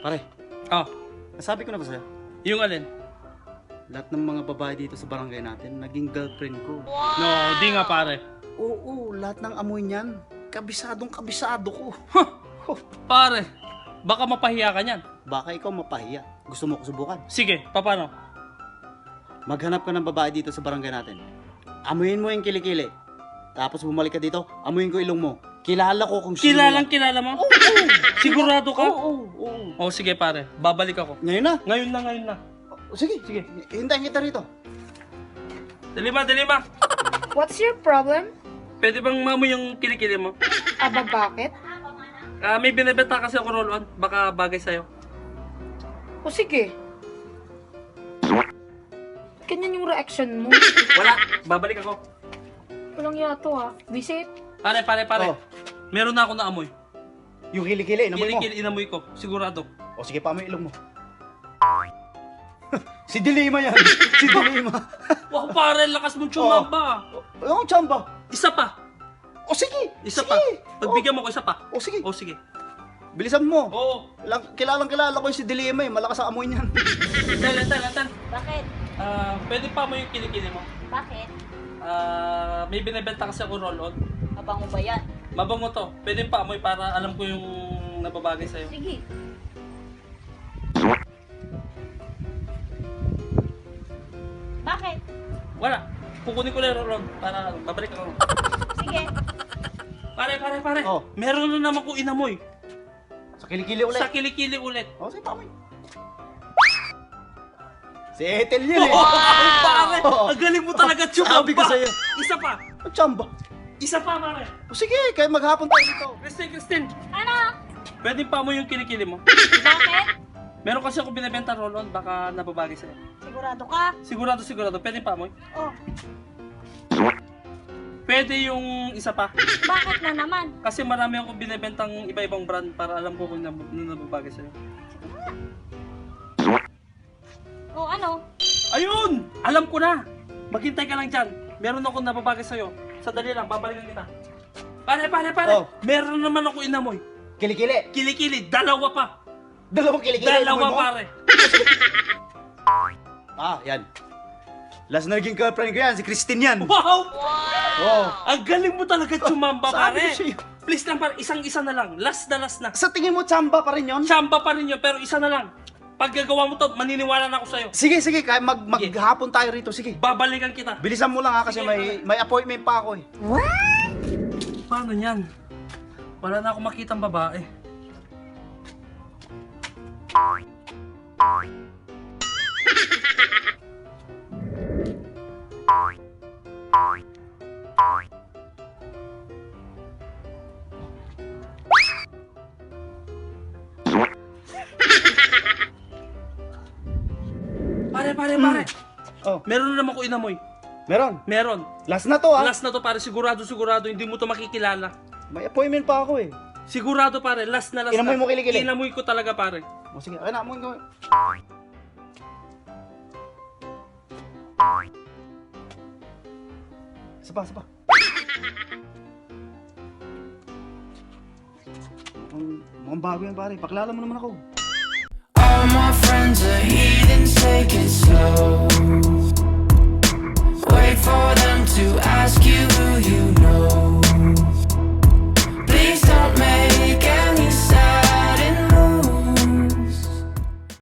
Pare, Oh, nasabi ko na ba sa'yo? yung alin? Lahat ng mga babae dito sa barangay natin, naging girlfriend ko. No, di nga pare. Oo, lahat ng amoy niyan, kabisadong kabisado ko. Pare, baka mapahiya ka niyan. Baka ikaw mapahiya. Gusto mo ko subukan? Sige, paano? Maghanap ka ng babae dito sa barangay natin. Amuyin mo yung kilikili. Tapos bumalik ka dito, amuyin ko ilong mo. Kilala ko kung sino yan. Kilala mo? Oo, Sigurado ka? oo. Oh, sige pare, babalik ako. Ngayon na. Ngayon na. Sige. Hintayin kita rito. Dali ba? What's your problem? Pwede bang mamoy yung kilikili mo? Aba, bakit? May binibenta kasi ako roll-on. Baka bagay sa'yo. O sige. Ganyan yung reaction mo. Wala, babalik ako. Walang yato ha. Visit. Pare. Oh. Meron na ako na amoy. Yung kilikili, inamoy mo. Kilikili inamoy ko, sigurado. O sige, pamoy ilong mo. Si Dilima yan. Si Dilima. Wow pare, lakas mong tsumamba. Yung chamba. Isa pa. O sige. Isa sige. pa. Pagbigyan mo ko isa pa. O sige. O sige. Bilisan mo. Oo. Kilalang kilala ko yung si Dilima eh. Malakas ang amoy niyan. Tan. Bakit? Pwede pa mo yung kilikili mo. Bakit? May binibenta kasi ako roll-on. Mabango ba yan? Mabango to. Pwede pa amoy para alam ko yung nababagay sa'yo. Sige. Bakit? Wala. Kukunin ko lang yung roll-on para babalik ako. Sige. Pare. Oh. Meron na naman ko inamoy. Sa kilikili ulit. Sa kilikili ulit. O sige, pamoy. Si Ethel yun eh. Pare! Oo. Ang galing mo talaga, tsumamba! Sabi ko sa'yo. Isa pa! O chamba. Isa pa, pare! O sige, kaya maghapon tayo dito. Christine! Ano? Pwede pa mo yung kilikili mo. Bakit? Meron kasi ako binibenta roll-on, baka nababagay sa'yo. Sigurado ka? Sigurado. Pwede pa mo. Oh. Pwede yung isa pa. Bakit na naman? Kasi marami ako binibentang iba-ibang brand para alam ko kung nababagay sa'yo. Oh, ano? Ayun! Alam ko na! Maghintay ka lang dyan. Meron ako nababagay sa'yo. Sandali lang, babalikan kita. Pare! Oh. Meron naman ako inamoy. Kilikili. Kilikili, dalawa pa. Dalawang kilikili. Dalawa inamoy mo? pare. Yan. Last na naging girlfriend ko yan, si Christine yan. Wow! Oh. Ang galing mo talaga tsumamba, Sabi pare. ko sa'yo. Please lang, pare. Isang-isa na lang. Last na. Sa tingin mo, chamba pa rin yun? Tsamba pa rin yun, pero isa na lang. Pag gagawa mo to, maniniwala na ako sa'yo. Sige, kaya maghapon tayo rito, sige. Babalikan kita. Bilisan mo lang ha, kasi Sige, may appointment pa ako eh. Paano yan? Wala na akong makitang babae. Pare. Oh, Meron na naman ko inamoy. meron. Last na to ha. Last na to pare, sigurado, hindi mo to makikilala. May appointment pa ako eh. Sigurado pare, last na. Inamoy mo kilikili? Inamoy ko talaga pare. O sige, ay na, amoy ko. Isa pa. Mukhang bago yan pare, pakilala mo naman ako. All my friends are heathens, take it slow. Wait for them to ask you who you know.